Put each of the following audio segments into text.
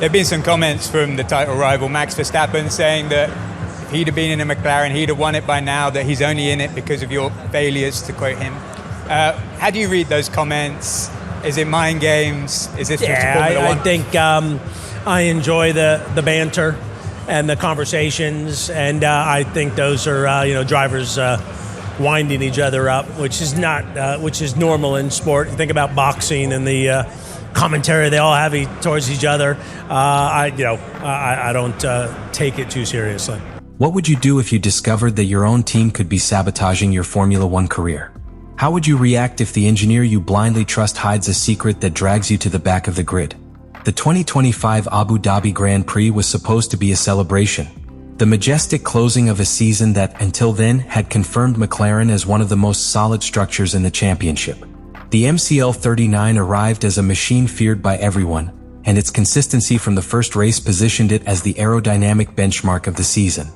have been some comments from the title rival Max Verstappen saying that if he'd have been in a McLaren, he'd have won it by now, that he's only in it because of your failures, to quote him. How do you read those comments? Is it mind games? Is this just Formula One? I think I enjoy the banter and the conversations, and I think those are drivers winding each other up, which is normal in sport. You think about boxing and the commentary they all have towards each other. I don't take it too seriously. What would you do if you discovered that your own team could be sabotaging your Formula One career? How would you react if the engineer you blindly trust hides a secret that drags you to the back of the grid? The 2025 Abu Dhabi Grand Prix was supposed to be a celebration. The majestic closing of a season that, until then, had confirmed McLaren as one of the most solid structures in the championship. The MCL39 arrived as a machine feared by everyone, and its consistency from the first race positioned it as the aerodynamic benchmark of the season.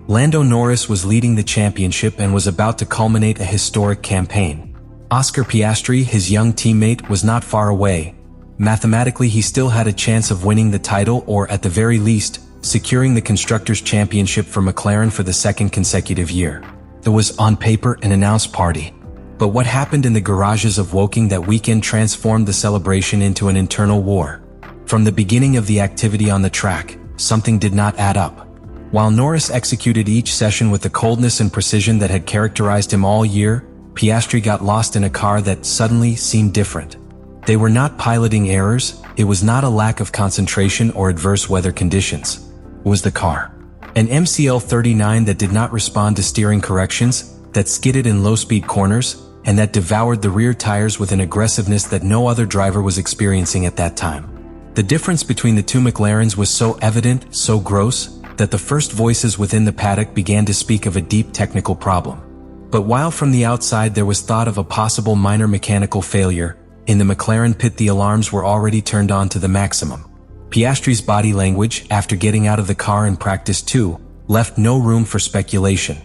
Lando Norris was leading the championship and was about to culminate a historic campaign. Oscar Piastri, his young teammate, was not far away. Mathematically, he still had a chance of winning the title or, at the very least, securing the Constructors' Championship for McLaren for the second consecutive year. It was, on paper, an announced party. But what happened in the garages of Woking that weekend transformed the celebration into an internal war. From the beginning of the activity on the track, something did not add up. While Norris executed each session with the coldness and precision that had characterized him all year, Piastri got lost in a car that suddenly seemed different. They were not piloting errors, it was not a lack of concentration or adverse weather conditions. It was the car. An MCL39 that did not respond to steering corrections, that skidded in low-speed corners, and that devoured the rear tires with an aggressiveness that no other driver was experiencing at that time. The difference between the two McLarens was so evident, so gross, that the first voices within the paddock began to speak of a deep technical problem. But while from the outside there was thought of a possible minor mechanical failure, in the McLaren pit the alarms were already turned on to the maximum. Piastri's body language, after getting out of the car in practice 2, left no room for speculation.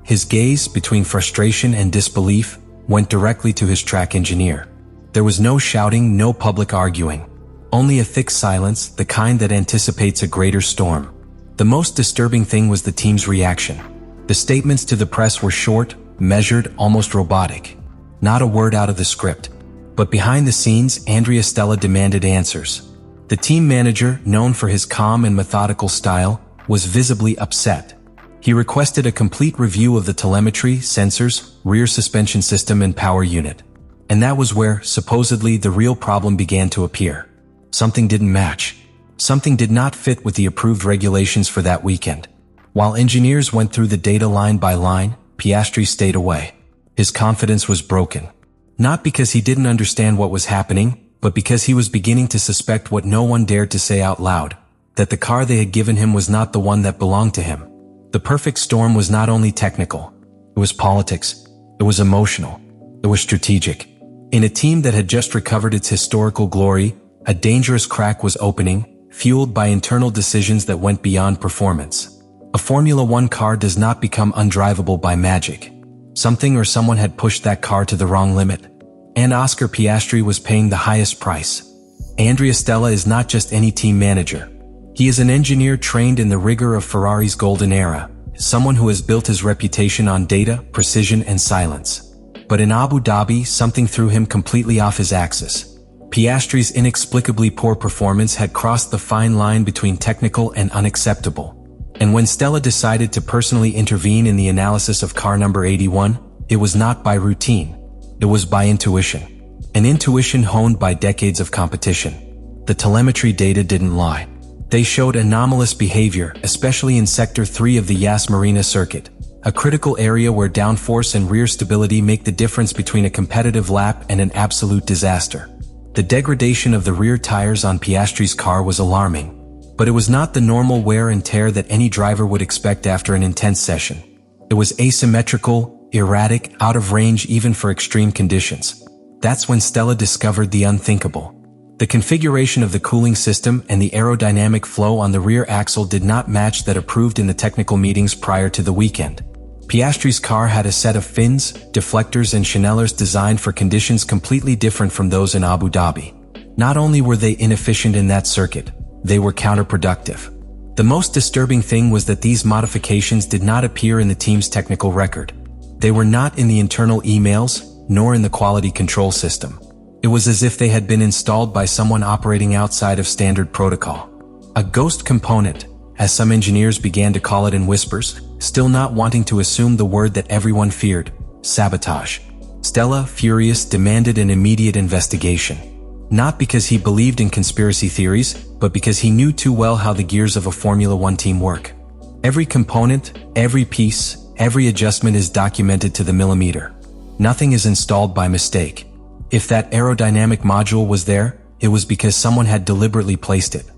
His gaze, between frustration and disbelief, went directly to his track engineer. There was no shouting, no public arguing. Only a thick silence, the kind that anticipates a greater storm. The most disturbing thing was the team's reaction. The statements to the press were short, measured, almost robotic. Not a word out of the script. But behind the scenes, Andrea Stella demanded answers. The team manager, known for his calm and methodical style, was visibly upset. He requested a complete review of the telemetry, sensors, rear suspension system and power unit. And that was where, supposedly, the real problem began to appear. Something didn't match. Something did not fit with the approved regulations for that weekend. While engineers went through the data line by line, Piastri stayed away. His confidence was broken. Not because he didn't understand what was happening, but because he was beginning to suspect what no one dared to say out loud, that the car they had given him was not the one that belonged to him. The perfect storm was not only technical, it was politics, it was emotional, it was strategic. In a team that had just recovered its historical glory, a dangerous crack was opening, fueled by internal decisions that went beyond performance. A Formula One car does not become undrivable by magic. Something or someone had pushed that car to the wrong limit. And Oscar Piastri was paying the highest price. Andrea Stella is not just any team manager. He is an engineer trained in the rigor of Ferrari's golden era, someone who has built his reputation on data, precision, and silence. But in Abu Dhabi, something threw him completely off his axis. Piastri's inexplicably poor performance had crossed the fine line between technical and unacceptable. And when Stella decided to personally intervene in the analysis of car number 81, it was not by routine. It was by intuition. An intuition honed by decades of competition. The telemetry data didn't lie. They showed anomalous behavior, especially in Sector 3 of the Yas Marina circuit, a critical area where downforce and rear stability make the difference between a competitive lap and an absolute disaster. The degradation of the rear tires on Piastri's car was alarming. But it was not the normal wear and tear that any driver would expect after an intense session. It was asymmetrical, erratic, out of range even for extreme conditions. That's when Stella discovered the unthinkable. The configuration of the cooling system and the aerodynamic flow on the rear axle did not match that approved in the technical meetings prior to the weekend. Piastri's car had a set of fins, deflectors and chenellers designed for conditions completely different from those in Abu Dhabi. Not only were they inefficient in that circuit, they were counterproductive. The most disturbing thing was that these modifications did not appear in the team's technical record. They were not in the internal emails, nor in the quality control system. It was as if they had been installed by someone operating outside of standard protocol. A ghost component, as some engineers began to call it in whispers, still not wanting to assume the word that everyone feared: sabotage. Stella, furious, demanded an immediate investigation. Not because he believed in conspiracy theories, but because he knew too well how the gears of a Formula One team work. Every component, every piece, every adjustment is documented to the millimeter. Nothing is installed by mistake. If that aerodynamic module was there, it was because someone had deliberately placed it.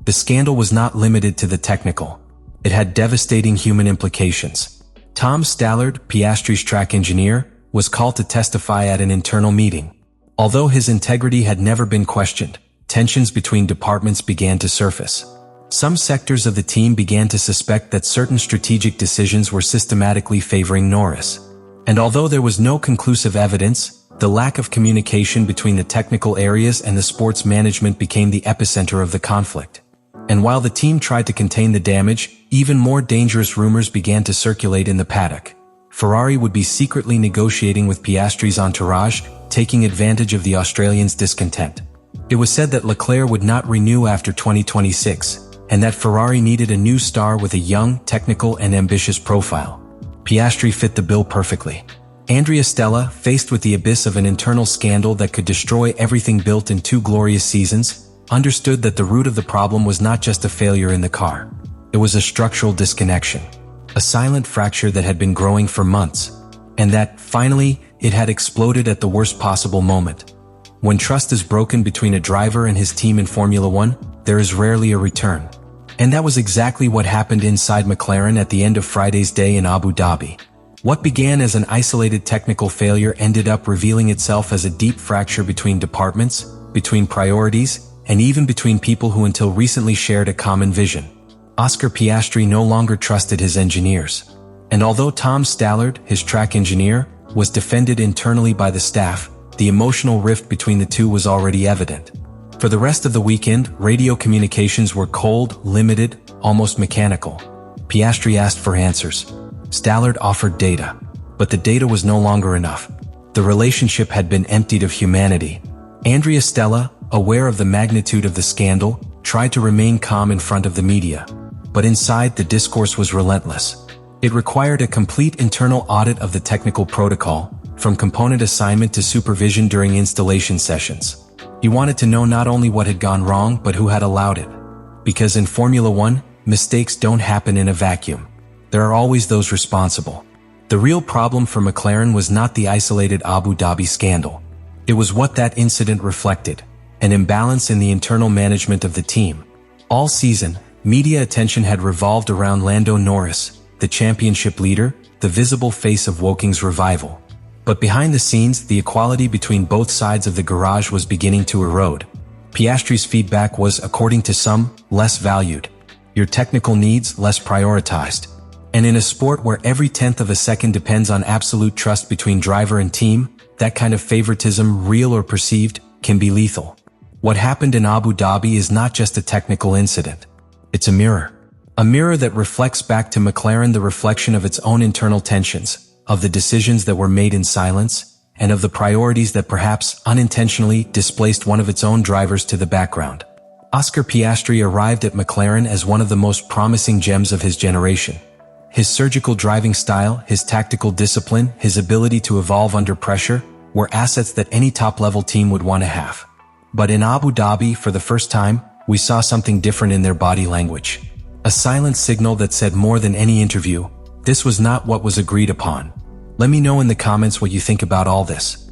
The scandal was not limited to the technical. It had devastating human implications. Tom Stallard, Piastri's track engineer, was called to testify at an internal meeting. Although his integrity had never been questioned, tensions between departments began to surface. Some sectors of the team began to suspect that certain strategic decisions were systematically favoring Norris. And although there was no conclusive evidence, the lack of communication between the technical areas and the sports management became the epicenter of the conflict. And while the team tried to contain the damage, even more dangerous rumors began to circulate in the paddock. Ferrari would be secretly negotiating with Piastri's entourage, taking advantage of the Australians' discontent. It was said that Leclerc would not renew after 2026, and that Ferrari needed a new star with a young, technical, and ambitious profile. Piastri fit the bill perfectly. Andrea Stella, faced with the abyss of an internal scandal that could destroy everything built in 2 glorious seasons, understood that the root of the problem was not just a failure in the car. It was a structural disconnection, a silent fracture that had been growing for months, and that, finally, it had exploded at the worst possible moment. When trust is broken between a driver and his team in Formula One, there is rarely a return. And that was exactly what happened inside McLaren at the end of Friday's day in Abu Dhabi. What began as an isolated technical failure ended up revealing itself as a deep fracture between departments, between priorities, and even between people who until recently shared a common vision. Oscar Piastri no longer trusted his engineers. And although Tom Stallard, his track engineer, was defended internally by the staff, the emotional rift between the two was already evident. For the rest of the weekend, radio communications were cold, limited, almost mechanical. Piastri asked for answers. Stallard offered data. But the data was no longer enough. The relationship had been emptied of humanity. Andrea Stella, aware of the magnitude of the scandal, tried to remain calm in front of the media. But inside, the discourse was relentless. It required a complete internal audit of the technical protocol, from component assignment to supervision during installation sessions. He wanted to know not only what had gone wrong, but who had allowed it. Because in Formula One, mistakes don't happen in a vacuum. There are always those responsible. The real problem for McLaren was not the isolated Abu Dhabi scandal. It was what that incident reflected: an imbalance in the internal management of the team. All season, media attention had revolved around Lando Norris, the championship leader, the visible face of Woking's revival. But behind the scenes, the equality between both sides of the garage was beginning to erode. Piastri's feedback was, according to some, less valued. Your technical needs less prioritized. And in a sport where every tenth of a second depends on absolute trust between driver and team, that kind of favoritism, real or perceived, can be lethal. What happened in Abu Dhabi is not just a technical incident. It's a mirror. A mirror that reflects back to McLaren the reflection of its own internal tensions, of the decisions that were made in silence, and of the priorities that perhaps unintentionally displaced one of its own drivers to the background. Oscar Piastri arrived at McLaren as one of the most promising gems of his generation. His surgical driving style, his tactical discipline, his ability to evolve under pressure, were assets that any top-level team would want to have. But in Abu Dhabi, for the first time, we saw something different in their body language. A silent signal that said more than any interview: this was not what was agreed upon. Let me know in the comments what you think about all this.